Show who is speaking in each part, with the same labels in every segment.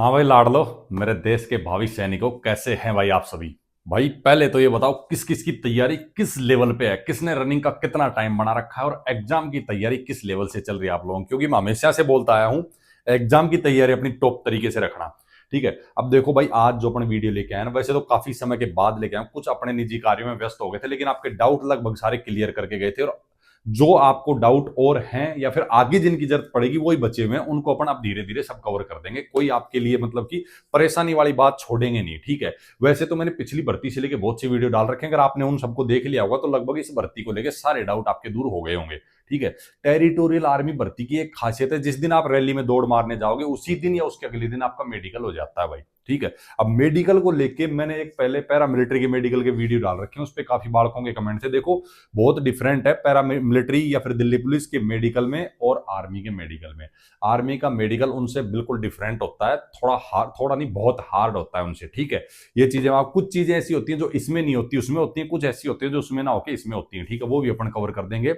Speaker 1: हाँ भाई लाडलो, मेरे देश के भावी सैनिकों, कैसे हैं भाई आप सभी। भाई पहले तो ये बताओ किस किस की तैयारी किस लेवल पे है, किसने रनिंग का कितना टाइम बना रखा है और एग्जाम की तैयारी किस लेवल से चल रही है आप लोगों की। क्योंकि मैं हमेशा से बोलता आया हूं एग्जाम की तैयारी अपनी टॉप तरीके से रखना। ठीक है, अब देखो भाई, आज जो अपन वीडियो लेके आए ना, वैसे तो काफी समय के बाद लेके आए, कुछ अपने निजी कार्यों में व्यस्त हो गए थे, लेकिन आपके डाउट लगभग सारे क्लियर करके गए थे। और जो आपको डाउट और हैं या फिर आगे जिनकी जरूरत पड़ेगी वही बचे हुए हैं, उनको अपन अब धीरे धीरे सब कवर कर देंगे। कोई आपके लिए मतलब कि परेशानी वाली बात छोड़ेंगे नहीं। ठीक है, वैसे तो मैंने पिछली भर्ती से लेके बहुत सी वीडियो डाल रखे हैं, अगर आपने उन सबको देख लिया होगा तो लगभग इस भर्ती को लेके सारे डाउट आपके दूर हो गए होंगे। ठीक है, टेरिटोरियल आर्मी भर्ती की एक खासियत है, जिस दिन आप रैली में दौड़ मारने जाओगे उसी दिन या उसके अगले दिन आपका मेडिकल हो जाता है भाई। ठीक है, अब मेडिकल को लेके मैंने एक पहले पैरामिलिट्री के मेडिकल के वीडियो डाल रखे हैं, उस पर काफी बालकों के कमेंट थे। देखो, बहुत डिफरेंट है पैरामिलिट्री या फिर दिल्ली पुलिस के मेडिकल में और आर्मी के मेडिकल में। आर्मी का मेडिकल उनसे बिल्कुल डिफरेंट होता है, थोड़ा हार्ड, थोड़ा नहीं बहुत हार्ड होता है उनसे। ठीक है, ये चीजें आप, कुछ चीजें ऐसी होती हैं जो इसमें नहीं होती उसमें होती हैं, कुछ ऐसी होती है जो उसमें ना होके इसमें होती हैं। ठीक है, वो भी अपन कवर कर देंगे।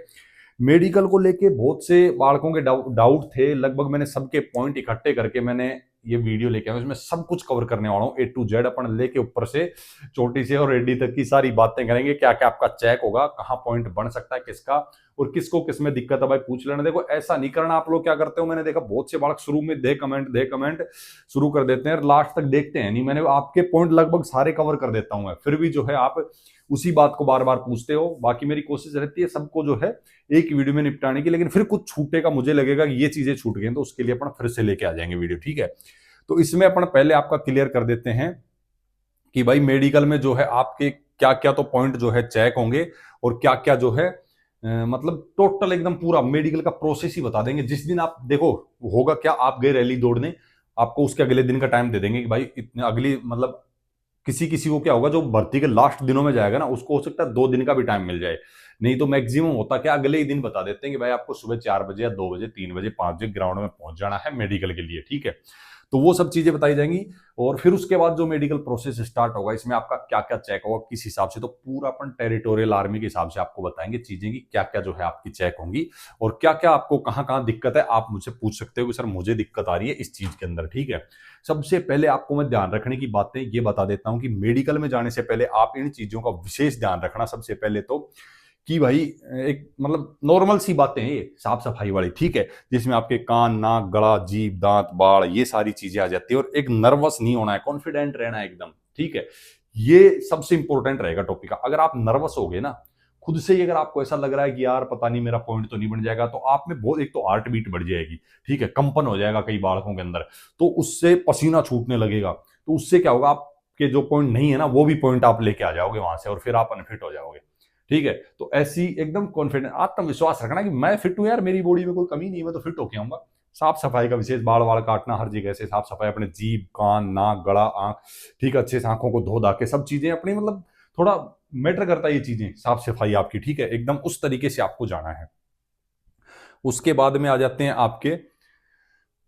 Speaker 1: मेडिकल को लेके बहुत से बालकों के डाउट थे, लगभग मैंने सबके पॉइंट इकट्ठे करके मैंने ये वीडियो लेके आया हूं। इसमें सब कुछ कवर करने वाला हूं, A to Z, अपन लेके ऊपर से चोटी से और रेडी तक की सारी बातें करेंगे। क्या क्या आपका चेक होगा, कहां पॉइंट बन सकता है किसका, और किसको किस में दिक्कत है भाई पूछ लेना। देखो, ऐसा नहीं करना। आप लोग क्या करते हो, मैंने देखा बहुत से बालक शुरू में दे कमेंट शुरू कर देते हैं और लास्ट तक देखते हैं नहीं। मैंने आपके पॉइंट लगभग सारे कवर कर देता हूं मैं, फिर भी जो है आप उसी बात को बार बार पूछते हो। बाकी मेरी कोशिश रहती है सबको जो है एक ही वीडियो में निपटाने की, लेकिन फिर कुछ छूटेगा, मुझे लगेगा कि ये चीजें छूट गई, तो उसके लिए अपन फिर से लेके आ जाएंगे वीडियो। ठीक है, तो इसमें अपन पहले आपका क्लियर कर देते हैं कि भाई मेडिकल में जो है आपके क्या क्या तो पॉइंट जो है चेक होंगे, और क्या क्या जो है मतलब टोटल एकदम पूरा मेडिकल का प्रोसेस ही बता देंगे। जिस दिन आप देखो, होगा क्या, आप गए रैली दौड़ने, आपको उसके अगले दिन का टाइम दे देंगे कि भाई इतने अगली मतलब किसी किसी को क्या होगा, जो भर्ती के लास्ट दिनों में जाएगा ना, उसको हो सकता है 2 दिन का भी टाइम मिल जाए। नहीं तो मैक्सिमम होता क्या, अगले ही दिन बता देते हैं कि भाई आपको सुबह 4 बजे या 2 बजे 3 बजे 5 बजे ग्राउंड में पहुंच जाना है मेडिकल के लिए। ठीक है, तो वो सब चीजें बताई जाएंगी। और फिर उसके बाद जो मेडिकल प्रोसेस स्टार्ट होगा, इसमें आपका क्या क्या चेक होगा किस हिसाब से, तो पूरा अपन टेरिटोरियल आर्मी के हिसाब से आपको बताएंगे चीजें कि क्या क्या जो है आपकी चेक होंगी, और क्या क्या आपको कहाँ कहाँ दिक्कत है। आप मुझसे पूछ सकते हो कि सर मुझे दिक्कत आ रही है इस चीज के अंदर। ठीक है, सबसे पहले आपको मैं ध्यान रखने की बातें ये बता देता हूं कि मेडिकल में जाने से पहले आप इन चीजों का विशेष ध्यान रखना। सबसे पहले तो कि भाई एक मतलब नॉर्मल सी बातें हैं ये, साफ सफाई वाली। ठीक है, जिसमें आपके कान, नाक, गला, जीभ, दांत, बाल, ये सारी चीजें आ जाती है। और एक नर्वस नहीं होना है, कॉन्फिडेंट रहना है एकदम। ठीक है, ये सबसे इंपॉर्टेंट रहेगा टॉपिक का। अगर आप नर्वस हो गए ना खुद से ही, अगर आपको ऐसा लग रहा है कि यार पता नहीं मेरा पॉइंट तो नहीं बन जाएगा, तो आप में बहुत, एक तो हार्ट बीट बढ़ जाएगी। ठीक है, कंपन हो जाएगा कई बालकों के अंदर, तो उससे पसीना छूटने लगेगा। तो उससे क्या होगा, आपके जो पॉइंट नहीं है ना वो भी पॉइंट आप लेके आ जाओगे वहां से, और फिर आप अनफिट हो जाओगे। ठीक है, तो ऐसी एकदम कॉन्फिडेंस, आत्मविश्वास रखना कि मैं फिट हूं यार, मेरी बॉडी में कोई कमी नहीं है, मैं तो फिट होके आऊंगा। साफ सफाई का विशेष, बाल वाल काटना, हर जगह से साफ सफाई, अपने जीभ, कान, नाक, गला, आंख, ठीक है, अच्छे से आंखों को धो धा के सब चीजें अपनी, मतलब थोड़ा मैटर करता है ये चीजें, साफ सफाई आपकी। ठीक है, एकदम उस तरीके से आपको जाना है। उसके बाद में आ जाते हैं आपके,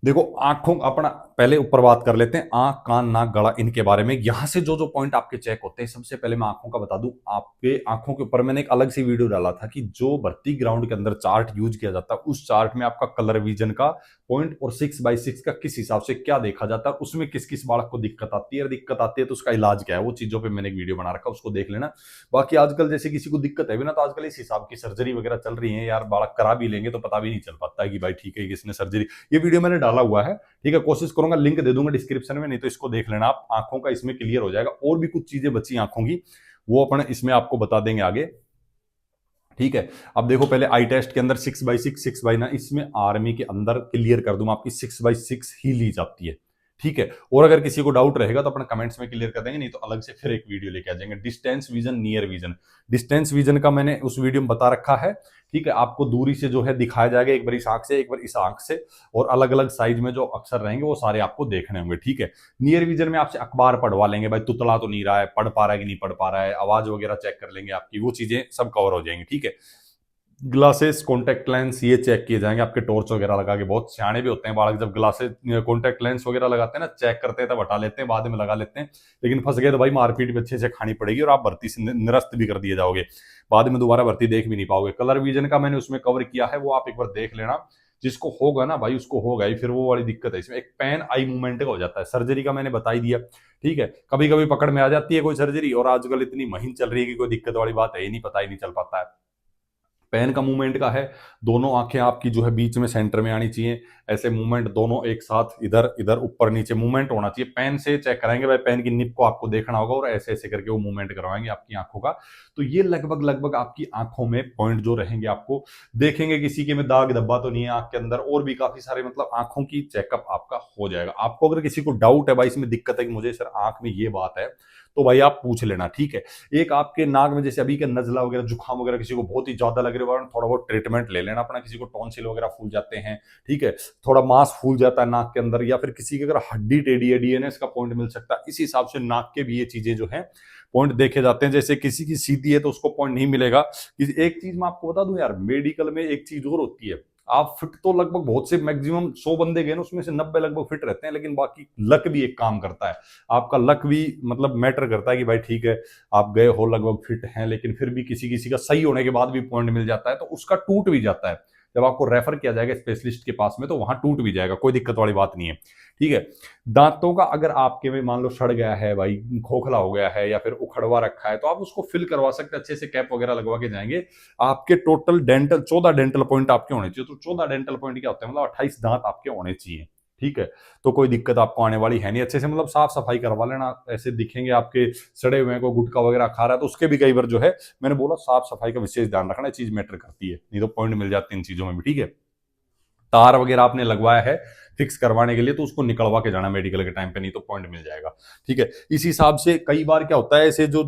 Speaker 1: देखो आंखों, अपना पहले ऊपर बात कर लेते हैं, आंख, कान, नाक, गला, इनके बारे में। यहां से जो जो पॉइंट आपके चेक होते हैं, सबसे पहले मैं आंखों का बता दूं। आपके आंखों के ऊपर मैंने एक अलग से वीडियो डाला था कि जो भर्ती ग्राउंड के अंदर चार्ट यूज किया जाता है, उस चार्ट में आपका कलर विजन का पॉइंट और 6x6 का किस हिसाब से क्या देखा जाता है, उसमें किस किस बालक को दिक्कत आती है, दिक्कत आती है तो उसका इलाज क्या है, वो चीजों पर मैंने एक वीडियो बना रखा, उसको देख लेना। बाकी आजकल जैसे किसी को दिक्कत है भी ना, तो आजकल इस हिसाब की सर्जरी वगैरह चल रही है यार, बालक करा भी लेंगे तो पता भी नहीं चल पाता है कि भाई ठीक है किसने सर्जरी। ये वीडियो मैंने डाला हुआ है। ठीक है, कोशिश करूंगा लिंक दे दूंगा डिस्क्रिप्शन में, नहीं तो इसको देख लेना आप। आंखों का इसमें क्लियर हो जाएगा, और भी कुछ चीजें बची आंखों की, वो अपन इसमें आपको बता देंगे आगे। ठीक है, अब देखो पहले आई टेस्ट के अंदर 6x6 6x9, इसमें आर्मी के अंदर क्लियर कर दूं आपकी 6x6 ही ली जाती है। ठीक है, और अगर किसी को डाउट रहेगा तो अपन कमेंट्स में क्लियर कर देंगे, नहीं तो अलग से फिर एक वीडियो लेके आ जाएंगे। Distance vision, near vision, distance vision का मैंने उस वीडियो में बता रखा है। ठीक है, आपको दूरी से जो है दिखाया जाएगा, एक बार इस आंख से, एक बार इस आंख से, और अलग अलग साइज में जो अक्षर रहेंगे वो सारे आपको देखने होंगे। ठीक है, नियर विजन में आपसे अखबार पढ़वा लेंगे, भाई तुतला तो नहीं रहा है, पढ़ पा रहा है कि नहीं पढ़ पा रहा है, आवाज वगैरह चेक कर लेंगे आपकी, वो चीजें सब कवर हो जाएंगी। ठीक है, ग्लासेस, कॉन्टेक्ट लेंस, ये चेक किए जाएंगे आपके टॉर्च वगैरह लगा के। बहुत सियाने भी होते हैं बालक, जब ग्लासेस कॉन्टेक्ट लेंस वगैरह लगाते हैं ना, चेक करते हैं तब हटा लेते हैं, बाद में लगा लेते हैं। लेकिन फंस गए तो भाई मारपीट भी अच्छे से खानी पड़ेगी, और आप भर्ती से निरस्त भी कर दिए जाओगे, बाद में दोबारा भर्ती देख भी नहीं पाओगे। कलर विजन का मैंने उसमें कवर किया है, वो आप एक बार देख लेना, जिसको होगा ना भाई उसको होगा ही, फिर वो वाली दिक्कत है इसमें। एक पेन आई मूवमेंट का हो जाता है, सर्जरी का मैंने बता ही दिया, ठीक है। कभी कभी पकड़ में आ जाती है कोई सर्जरी, और आजकल इतनी महीन चल रही है कि कोई दिक्कत वाली बात है ही नहीं, पता ही नहीं चल पाता है। पेन का मूवमेंट का है, दोनों आंखें आपकी जो है बीच में सेंटर में आनी चाहिए, ऐसे मूवमेंट दोनों एक साथ इधर इधर ऊपर नीचे मूवमेंट होना चाहिए। पेन से चेक कराएंगे भाई, पेन की निप को आपको देखना होगा और ऐसे ऐसे करके वो मूवमेंट करवाएंगे आपकी आंखों का। तो ये लगभग लगभग आपकी आंखों में पॉइंट जो रहेंगे आपको देखेंगे, किसी के में दाग धब्बा तो नहीं है आंख के अंदर, और भी काफी सारे मतलब आंखों की चेकअप आपका हो जाएगा। आपको अगर किसी को डाउट है भाई इसमें दिक्कत है कि मुझे सर आंख में ये बात है, तो भाई आप पूछ लेना, ठीक है। एक आपके नाक में जैसे अभी के नजला वगैरह जुकाम वगैरह किसी को बहुत ही ज्यादा लग रहा है, थोड़ा बहुत ट्रीटमेंट ले लेना अपना। किसी को टॉन्सिल वगैरह फूल जाते हैं, ठीक है, थोड़ा मांस फूल जाता है नाक के अंदर, या फिर किसी की अगर हड्डी टेढ़ी है, डीएनएस का पॉइंट मिल सकता है। इस हिसाब से नाक के भी ये चीजें जो है पॉइंट देखे जाते हैं। जैसे किसी की सीधी है तो उसको पॉइंट नहीं मिलेगा। एक चीज मैं आपको बता दूं यार, मेडिकल में एक चीज और होती है, आप फिट तो लगभग बहुत से मैक्सिमम 100 बंदे गए ना उसमें से 90 लगभग फिट रहते हैं, लेकिन बाकी लक भी एक काम करता है। आपका लक भी मतलब मैटर करता है कि भाई ठीक है आप गए हो लगभग फिट हैं, लेकिन फिर भी किसी किसी का सही होने के बाद भी पॉइंट मिल जाता है तो उसका टूट भी जाता है। जब आपको रेफर किया जाएगा स्पेशलिस्ट के पास में तो वहां टूट भी जाएगा, कोई दिक्कत वाली बात नहीं है, ठीक है। दांतों का अगर आपके में मान लो सड़ गया है भाई, खोखला हो गया है या फिर उखड़वा रखा है, तो आप उसको फिल करवा सकते हैं, अच्छे से कैप वगैरह लगवा के जाएंगे। आपके टोटल डेंटल 14 डेंटल पॉइंट आपके होने चाहिए। तो 14 डेंटल पॉइंट क्या होता है, मतलब 28 दांत आपके होने चाहिए, ठीक है। तो कोई दिक्कत आपको आने वाली है नहीं। अच्छे से मतलब साफ सफाई करवा लेना, ऐसे दिखेंगे आपके सड़े हुए को गुटखा वगैरह खा रहा है तो उसके भी कई बार जो है, मैंने बोला साफ सफाई का विशेष ध्यान रखना, चीज मैटर करती है, नहीं तो पॉइंट मिल जाते हैं इन चीजों में भी, ठीक है। तार वगैरह आपने लगवाया है फिक्स करवाने के लिए तो उसको निकलवा के जाना मेडिकल के टाइम पे, नहीं तो पॉइंट मिल जाएगा, ठीक है। इस हिसाब से कई बार क्या होता है, ऐसे जो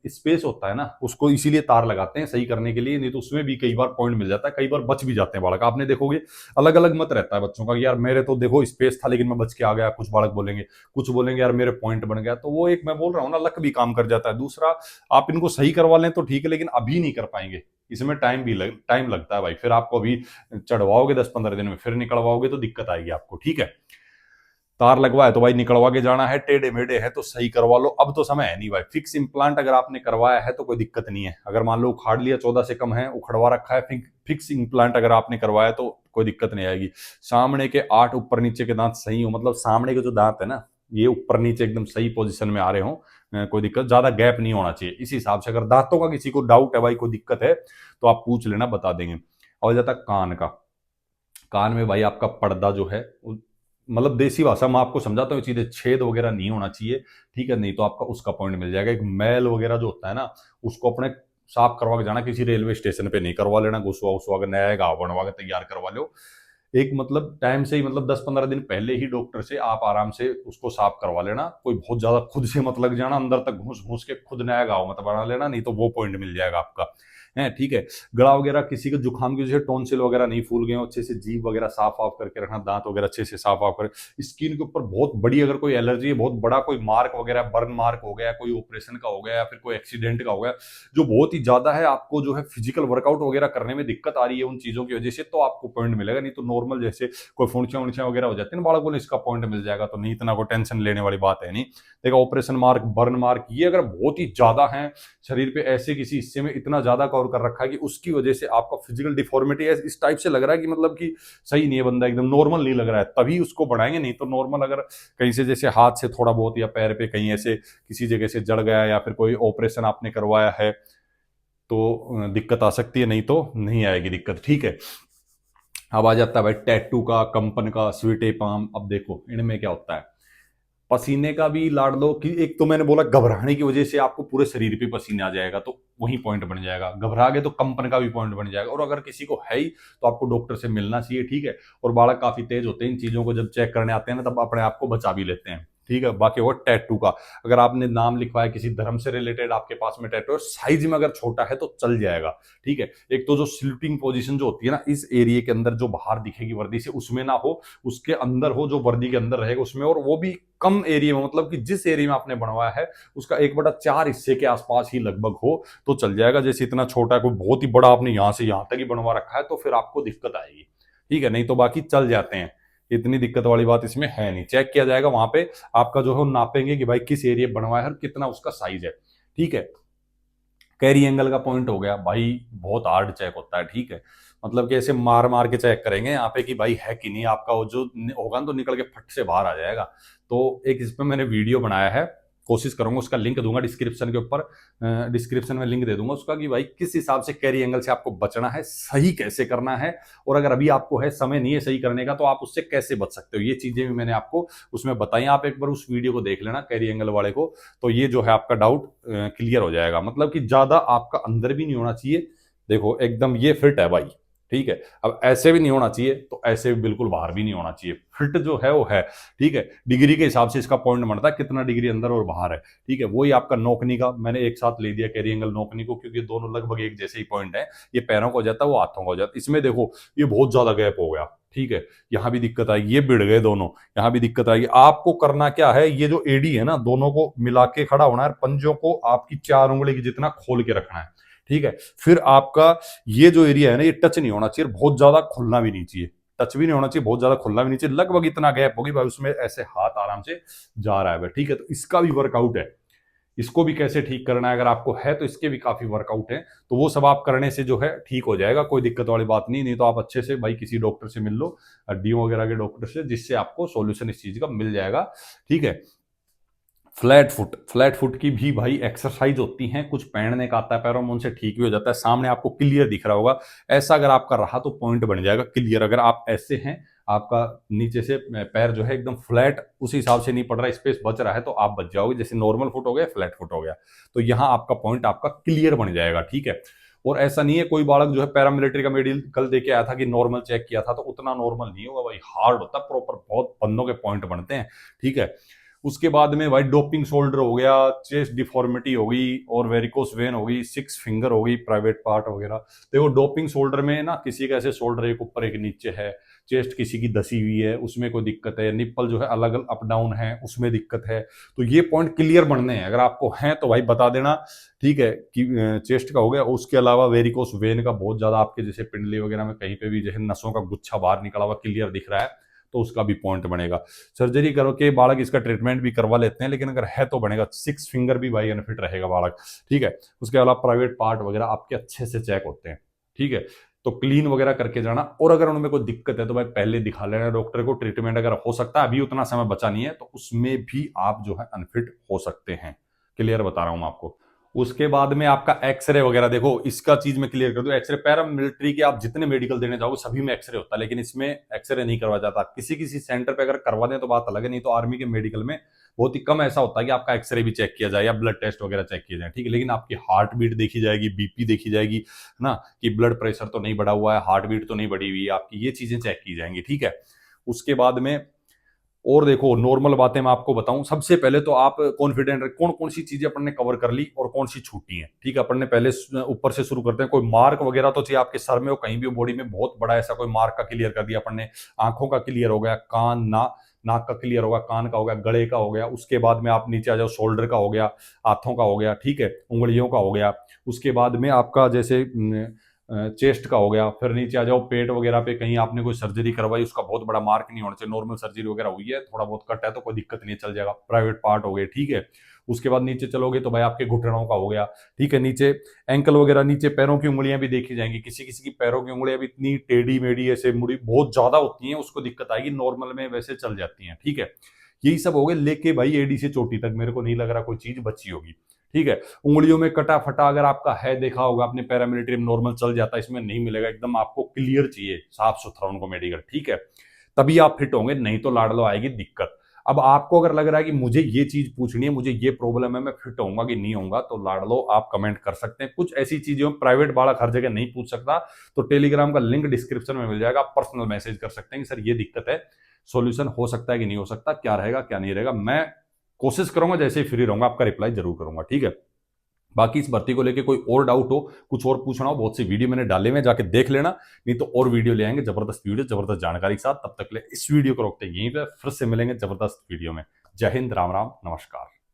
Speaker 1: स्पेस होता है ना उसको इसीलिए तार लगाते हैं सही करने के लिए, नहीं तो उसमें भी कई बार पॉइंट मिल जाता है, कई बार बच भी जाते हैं बालक। आपने देखोगे अलग अलग मत रहता है बच्चों का, यार मेरे तो देखो स्पेस था लेकिन मैं बच के आ गया, कुछ बालक बोलेंगे, कुछ बोलेंगे यार मेरे पॉइंट बन गया। तो वो एक मैं बोल रहा हूँ ना, लक भी काम कर जाता है। दूसरा, आप इनको सही करवा लें तो ठीक है, लेकिन अभी नहीं कर पाएंगे, इसमें टाइम लगता है भाई। फिर आपको अभी चढ़वाओगे 10-15 दिन में, फिर निकलवाओगे तो दिक्कत आएगी आपको, ठीक है। तार लगवाए तो भाई निकलवा के जाना है, टेढ़े मेढ़े है तो सही करवा लो, अब तो समय है नहीं भाई। फिक्स इंप्लांट अगर आपने करवाया है तो कोई दिक्कत नहीं है, अगर मान लो उखाड़ लिया 14 से कम है उखड़वा रखा है, फिक्स इंप्लांट अगर आपने करवाया तो कोई दिक्कत नहीं आएगी। सामने के 8 ऊपर नीचे के दांत सही हो, मतलब सामने के जो दांत है ना ये ऊपर नीचे एकदम सही पोजीशन में आ रहे हो, कोई दिक्कत, ज्यादा गैप नहीं होना चाहिए। इस हिसाब से अगर दांतों का किसी को डाउट है भाई, कोई दिक्कत है तो आप पूछ लेना, बता देंगे। और जाता कान का, कान में भाई आपका पर्दा जो है मतलब देसी भाषा में आपको समझाता हूँ चीजें, छेद वगैरह नहीं होना चाहिए, ठीक है, नहीं तो आपका उसका पॉइंट मिल जाएगा। एक मैल वगैरह जो होता है ना उसको अपने साफ करवा के जाना, किसी रेलवे स्टेशन पे नहीं करवा लेना, घुसवा उसवा के नया गाँव बनवा के तैयार करवा लो। एक मतलब टाइम से ही, मतलब 10-15 दिन पहले ही डॉक्टर से आप आराम से उसको साफ करवा लेना, कोई बहुत ज्यादा खुद से मत लग जाना, अंदर तक घुस घुस के खुद नया गाँव मत बना लेना, नहीं तो वो पॉइंट मिल जाएगा आपका, है, ठीक है। गला वगैरह किसी का जुकाम की वजह से टॉन्सिल वगैरह नहीं फूल गए हो, अच्छे से जीभ वगैरह साफ ऑफ करके रखना, दांत वगैरह अच्छे से साफ ऑफ कर। स्किन के ऊपर बहुत बड़ी अगर कोई एलर्जी है, बहुत बड़ा कोई मार्क वगैरह, बर्न मार्क हो गया, कोई ऑपरेशन का हो गया या फिर कोई एक्सीडेंट का हो गया, जो बहुत ही ज्यादा है, आपको जो है फिजिकल वर्कआउट वगैरह करने में दिक्कत आ रही है उन चीजों की वजह से, तो आपको पॉइंट मिलेगा। नहीं तो नॉर्मल जैसे कोई फुंसियां उंसियां वगैरह हो जाती है ना बालकों को, इसका पॉइंट मिल जाएगा, तो नहीं इतना कोई टेंशन लेने वाली बात है नहीं। देखो ऑपरेशन मार्क, बर्न मार्क, ये अगर बहुत ही ज्यादा है शरीर पे, ऐसे किसी हिस्से में इतना ज्यादा कवर कर रखा है कि उसकी वजह से आपका फिजिकल डिफॉर्मिटी है, इस टाइप से लग रहा है कि मतलब कि सही नहीं है बंदा, एकदम नॉर्मल नहीं लग रहा है, तभी उसको बढ़ाएंगे। नहीं तो नॉर्मल अगर कहीं से जैसे हाथ से थोड़ा बहुत या पैर पे कहीं ऐसे किसी जगह से जड़ गया या फिर कोई ऑपरेशन आपने करवाया है तो दिक्कत आ सकती है, नहीं तो नहीं आएगी दिक्कत, ठीक है। अब आ जाता है भाई टैटू का, कंपन का, स्वीटे पाम। अब देखो इनमें क्या होता है, पसीने का भी लाड़ लो कि एक तो मैंने बोला घबराने की वजह से आपको पूरे शरीर पे पसीना आ जाएगा तो वही पॉइंट बन जाएगा, घबरा गए तो कंपन का भी पॉइंट बन जाएगा। और अगर किसी को है ही तो आपको डॉक्टर से मिलना चाहिए, ठीक है। और बालक काफी तेज होते हैं इन चीजों को जब चेक करने आते हैं ना, तब अपने आप को बचा भी लेते हैं, ठीक है। बाकी वो टैटू का, अगर आपने नाम लिखवाया किसी धर्म से रिलेटेड आपके पास में टैटू है, साइज में अगर छोटा है तो चल जाएगा, ठीक है। एक तो जो स्लीपिंग पोजीशन जो होती है ना इस एरिया के अंदर, जो बाहर दिखेगी वर्दी से उसमें ना हो, उसके अंदर हो, जो वर्दी के अंदर रहेगा उसमें, और वो भी कम एरिया में, मतलब कि जिस एरिया में आपने बनवाया है उसका 1/4 हिस्से के आसपास ही लगभग हो तो चल जाएगा। जैसे इतना छोटा है, कोई बहुत ही बड़ा आपने यहां से यहां तक ही बनवा रखा है तो फिर आपको दिक्कत आएगी, ठीक है। नहीं तो बाकी चल जाते हैं, इतनी दिक्कत वाली बात इसमें है नहीं। चेक किया जाएगा वहां पे, आपका जो है नापेंगे कि भाई किस एरिया बनवाया है और कितना उसका साइज है, ठीक है। कैरी एंगल का पॉइंट हो गया भाई, बहुत हार्ड चेक होता है, ठीक है। मतलब कि ऐसे मार मार के चेक करेंगे यहाँ पे कि भाई है कि नहीं, आपका वो जो होगा ना तो निकल के फट से बाहर आ जाएगा। तो एक इस पे मैंने वीडियो बनाया है, कोशिश करूंगा, उसका लिंक दूंगा डिस्क्रिप्शन के ऊपर, डिस्क्रिप्शन में लिंक दे दूंगा उसका, कि भाई किस हिसाब से कैरी एंगल से आपको बचना है, सही कैसे करना है, और अगर अभी आपको है समय नहीं है सही करने का तो आप उससे कैसे बच सकते हो। ये चीजें भी मैंने आपको उसमें बताई, आप एक बार उस वीडियो को देख लेना कैरी एंगल वाले को, तो ये जो है आपका डाउट क्लियर हो जाएगा। मतलब कि ज्यादा आपका अंदर भी नहीं होना चाहिए, देखो एकदम ये फिट है भाई, ठीक है। अब ऐसे भी नहीं होना चाहिए तो ऐसे भी बिल्कुल बाहर भी नहीं होना चाहिए, फिट जो है वो है, ठीक है। डिग्री के हिसाब से इसका पॉइंट बनता है कितना डिग्री अंदर और बाहर है, ठीक है। वही आपका नोकनी का मैंने एक साथ ले दिया कैरी एंगल नोकनी को, क्योंकि दोनों लगभग एक जैसे ही पॉइंट है, ये पैरों का हो जाता है वो हाथों का हो जाता है। इसमें देखो ये बहुत ज्यादा गैप हो गया, ठीक है, यहां भी दिक्कत आएगी, ये भिड़ गए दोनों, यहां भी दिक्कत आएगी। आपको करना क्या है, ये जो एडी है ना दोनों को मिला के खड़ा होना है, पंजों को आपकी 4 उंगली की जितना खोल के रखना है, ठीक है। फिर आपका ये जो एरिया है ना ये टच नहीं होना चाहिए, बहुत ज्यादा खुलना भी नहीं चाहिए, टच भी नहीं होना चाहिए, बहुत ज्यादा खुलना भी नहीं चाहिए, लगभग इतना गैप होगी भाई उसमें ऐसे हाथ आराम से जा रहा है भाई, ठीक है। तो इसका भी वर्कआउट है, इसको भी कैसे ठीक करना है अगर आपको है तो इसके भी काफी वर्कआउट है, तो वो सब आप करने से जो है ठीक हो जाएगा, कोई दिक्कत वाली बात नहीं। नहीं तो आप अच्छे से भाई किसी डॉक्टर से मिल लो, हड्डियों वगैरह के डॉक्टर से, जिससे आपको सॉल्यूशन इस चीज का मिल जाएगा, ठीक है। फ्लैट फुट की भी भाई एक्सरसाइज होती हैं, कुछ पहनने का आता है पैरों में, उनसे ठीक भी हो जाता है। सामने आपको क्लियर दिख रहा होगा, ऐसा अगर आपका रहा तो पॉइंट बन जाएगा क्लियर। अगर आप ऐसे हैं, आपका नीचे से पैर जो है एकदम फ्लैट उस हिसाब से नहीं पड़ रहा, स्पेस बच रहा है, तो आप बच जाओगे। जैसे नॉर्मल फुट हो गया, फ्लैट फुट हो गया, तो यहां आपका पॉइंट आपका क्लियर बन जाएगा, ठीक है। और ऐसा नहीं है, कोई बालक जो है पैरामिलिट्री का मेडिकल दे के आया था कि नॉर्मल चेक किया था, तो उतना नॉर्मल नहीं होगा भाई, हार्ड होता है प्रॉपर, बहुत बंदों के पॉइंट बनते हैं, ठीक है। उसके बाद में भाई डोपिंग शोल्डर हो गया, चेस्ट डिफॉर्मिटी हो गई, और वेरिकोस वेन हो गई, 6 फिंगर हो गई, प्राइवेट पार्ट वगैरह। देखो डोपिंग शोल्डर में ना किसी का ऐसे शोल्डर एक ऊपर एक नीचे है, चेस्ट किसी की धसी हुई है उसमें कोई दिक्कत है, निप्पल जो है अलग अलग अप डाउन है उसमें दिक्कत है, तो ये पॉइंट क्लियर बनने हैं। अगर आपको है तो भाई बता देना, ठीक है, कि चेस्ट का हो गया। उसके अलावा वेरिकोस वेन का बहुत ज्यादा आपके जैसे पिंडली वगैरह में कहीं पे भी जैसे नसों का गुच्छा बाहर निकला हुआ क्लियर दिख रहा है, तो उसका भी पॉइंट बनेगा। सर्जरी करो के बालक इसका ट्रीटमेंट भी करवा लेते हैं, लेकिन अगर है तो बनेगा। 6 फिंगर भी भाई अनफिट रहेगा बालक, ठीक है। उसके अलावा प्राइवेट पार्ट वगैरह आपके अच्छे से चेक होते हैं, ठीक है। तो क्लीन वगैरह करके जाना, और अगर उनमें कोई दिक्कत है तो भाई पहले दिखा लेना डॉक्टर को। ट्रीटमेंट अगर हो सकता है, अभी उतना समय बचा नहीं है, तो उसमें भी आप जो है अनफिट हो सकते हैं, क्लियर बता रहा हूं मैं आपको। उसके बाद में आपका एक्सरे वगैरह, देखो इसका चीज मैं क्लियर कर दूं, एक्सरे पैरा मिलिट्री के आप जितने मेडिकल देने जाओगे सभी में एक्सरे होता है, लेकिन इसमें एक्सरे नहीं करवाया जाता। किसी किसी सेंटर पे अगर करवा दें तो बात अलग है, नहीं तो आर्मी के मेडिकल में बहुत ही कम ऐसा होता है कि आपका एक्सरे भी चेक किया जाए या ब्लड टेस्ट वगैरह चेक किए जाए, ठीक है। लेकिन आपकी हार्ट बीट देखी जाएगी, बीपी देखी जाएगी, है ना, कि ब्लड प्रेशर तो नहीं बढ़ा हुआ है, हार्ट बीट तो नहीं बढ़ी हुई है आपकी, ये चीजें चेक की जाएंगी, ठीक है। उसके बाद में और देखो नॉर्मल बातें मैं आपको बताऊं, सबसे पहले तो आप कॉन्फिडेंट कौन कौन सी चीजें अपन ने कवर कर ली और कौन सी छूटी हैं, ठीक है। अपन ने पहले ऊपर से शुरू करते हैं। कोई मार्क वगैरह तो चाहिए आपके सर में हो, कहीं भी बॉडी में बहुत बड़ा ऐसा कोई मार्क का क्लियर कर दिया अपन ने। आंखों का क्लियर हो गया, कान नाक का क्लियर होगा, कान का हो गया, गले का हो गया। उसके बाद में आप नीचे आ जाओ, शोल्डर का हो गया, हाथों का हो गया, ठीक है, उंगलियों का हो गया। उसके बाद में आपका जैसे चेस्ट का हो गया, फिर नीचे आ जाओ पेट वगैरह पे कहीं आपने कोई सर्जरी करवाई, उसका बहुत बड़ा मार्क नहीं होना चाहिए, नॉर्मल सर्जरी वगैरह हुई है, थोड़ा बहुत कट है तो कोई दिक्कत नहीं, चल जाएगा। प्राइवेट पार्ट हो गए, ठीक है। उसके बाद नीचे चलोगे तो भाई आपके घुटनों का हो गया, ठीक है। नीचे एंकल वगैरह, नीचे पैरों की उंगलियां भी देखी जाएंगी, किसी किसी की पैरों की उंगलियां भी इतनी टेढ़ी मेढ़ी ऐसे मुड़ी बहुत ज्यादा होती हैं, उसको दिक्कत आएगी, नॉर्मल में वैसे चल जाती हैं, ठीक है। यही सब हो गए, लेके भाई एडी से चोटी तक मेरे को नहीं लग रहा कोई चीज बची होगी, ठीक है। उंगलियों में कटा फटा अगर आपका है, देखा होगा अपने पैरामिलिट्री में नॉर्मल चल जाता है, इसमें नहीं मिलेगा, एकदम आपको क्लियर चाहिए, साफ सुथरा उनको मेडिकल, ठीक है। तभी आप फिट होंगे, नहीं तो लाडलो आएगी दिक्कत। अब आपको अगर लग रहा है कि मुझे ये चीज पूछनी है, मुझे ये प्रॉब्लम है, मैं फिट होऊंगा कि नहीं होऊंगा, तो लाडलो आप कमेंट कर सकते हैं। कुछ ऐसी चीजें प्राइवेट बालक हर जगह नहीं पूछ सकता, तो टेलीग्राम का लिंक डिस्क्रिप्शन में मिल जाएगा, आप पर्सनल मैसेज कर सकते हैं कि सर ये दिक्कत है, सॉल्यूशन हो सकता है कि नहीं हो सकता, क्या रहेगा क्या नहीं रहेगा। मैं कोशिश करूंगा जैसे ही फ्री रहूंगा आपका रिप्लाई जरूर करूंगा, ठीक है। बाकी इस भर्ती को लेके कोई और डाउट हो, कुछ और पूछना हो, बहुत सी वीडियो मैंने डाले में, जाके देख लेना, नहीं तो और वीडियो ले आएंगे जबरदस्त वीडियो जबरदस्त जानकारी के साथ। तब तक ले इस वीडियो को रोकते हैं यहीं पे, फिर से मिलेंगे जबरदस्त वीडियो में। जय हिंद, राम राम, नमस्कार।